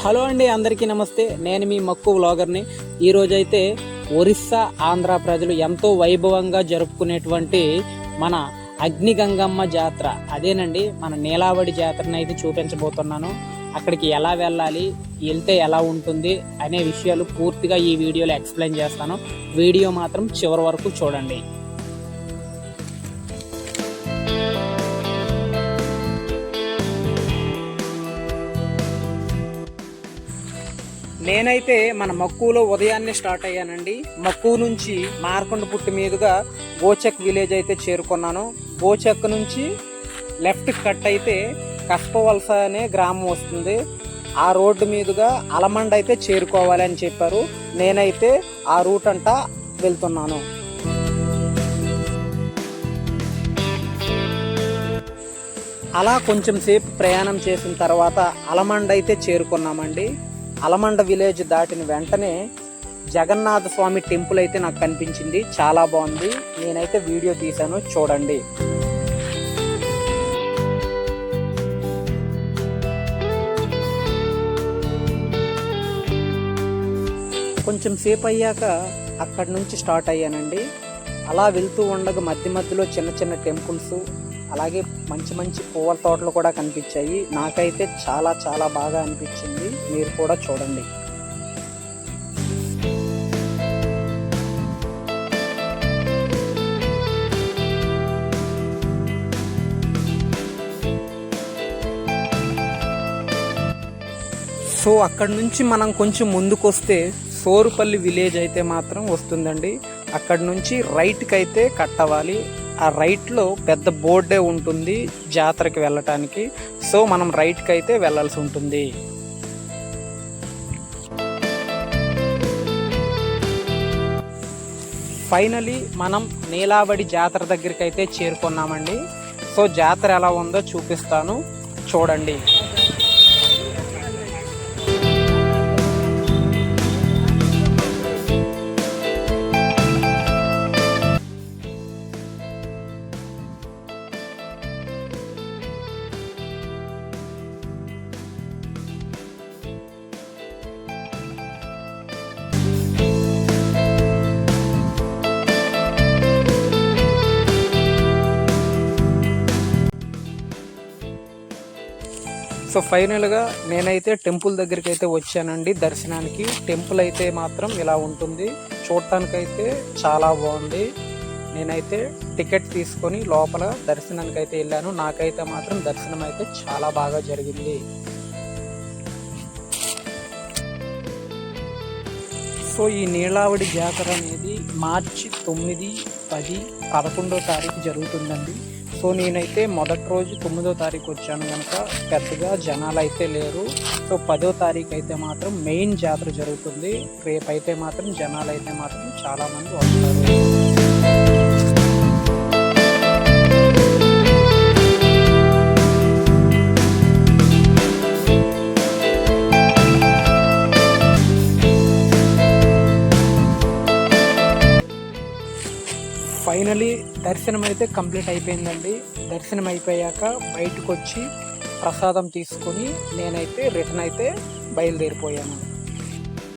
Hello అండి, అందరికీ నమస్తే. నేను మీ మక్కు వ్లాగర్ని. ఈరోజైతే ఒరిస్సా ఆంధ్ర ప్రజలు ఎంతో వైభవంగా జరుపుకునేటువంటి మన అగ్నిగంగమ్మ జాతర, అదేనండి మన నీలావడి జాతరని అయితే చూపించబోతున్నాను. అక్కడికి ఎలా వెళ్ళాలి, వెళ్తే ఎలా ఉంటుంది అనే విషయాలు పూర్తిగా ఈ వీడియోలో ఎక్స్ప్లెయిన్ చేస్తాను. వీడియో మాత్రం చివరి వరకు చూడండి. నేనైతే మన మక్కువలో ఉదయాన్నే స్టార్ట్ అయ్యానండి. మక్కువ నుంచి మార్కొండపుట్టు మీదుగా గోచెక్ విలేజ్ అయితే చేరుకున్నాను. గోచెక్ నుంచి లెఫ్ట్ కట్ అయితే కస్పవలస అనే గ్రామం వస్తుంది. ఆ రోడ్డు మీదుగా అలమండ అయితే చేరుకోవాలి అని చెప్పారు. నేనైతే ఆ రూట్ అంటా వెళ్తున్నాను. అలా కొంచెం సేపు ప్రయాణం చేసిన తర్వాత అలమండ అయితే చేరుకున్నామండి. అలమండ విలేజ్ దాటిన వెంటనే జగన్నాథ స్వామి టెంపుల్ అయితే నాకు కనిపించింది. చాలా బాగుంది. నేనైతే వీడియో తీశాను, చూడండి. కొంచెం సేపు అయ్యాక అక్కడి నుంచి స్టార్ట్ అయ్యానండి. అలా వెళ్తూ ఉండగా మధ్య మధ్యలో చిన్న చిన్న టెంపుల్స్, అలాగే మంచి మంచి పువ్వుల తోటలు కూడా కనిపించాయి. నాకైతే చాలా చాలా బాగా అనిపించింది. మీరు కూడా చూడండి. సో అక్కడ నుంచి మనం కొంచెం ముందుకు వస్తే సోరుపల్లి విలేజ్ అయితే మాత్రం వస్తుందండి. అక్కడ నుంచి రైట్కి అయితే కట్ అవ్వాలి. ఆ రైట్లో పెద్ద బోర్డే ఉంటుంది జాతరకి వెళ్ళటానికి. సో మనం రైట్కి అయితే వెళ్ళాల్సి ఉంటుంది. ఫైనలీ మనం నీలావడి జాతర దగ్గరికి అయితే చేరుకున్నామండి. సో జాతర ఎలా ఉందో చూపిస్తాను, చూడండి. సో ఫైనల్గా నేనైతే టెంపుల్ దగ్గరికి అయితే వచ్చానండి దర్శనానికి. టెంపుల్ అయితే మాత్రం ఇలా ఉంటుంది. చూడటానికైతే చాలా బాగుంది. నేనైతే టికెట్ తీసుకొని లోపల దర్శనానికి అయితే వెళ్ళాను. నాకైతే మాత్రం దర్శనం అయితే చాలా బాగా జరిగింది. సో ఈ నీలావడి జాతర అనేది మార్చి 9, 10, 11వ తారీఖు జరుగుతుందండి. సో నేనైతే మొదటి రోజు 9వ తారీఖు వచ్చాను కనుక పెద్దగా జనాలు అయితే లేరు. సో 10వ తారీఖు అయితే మాత్రం మెయిన్ జాతర జరుగుతుంది. రేపైతే మాత్రం జనాలు అయితే మాత్రం చాలామంది వస్తారు. ఫైనలీ దర్శనం అయితే కంప్లీట్ అయిపోయిందండి. దర్శనం అయిపోయాక బయటకు వచ్చి ప్రసాదం తీసుకొని నేనైతే రిటర్న్ అయితే బయలుదేరిపోయాను.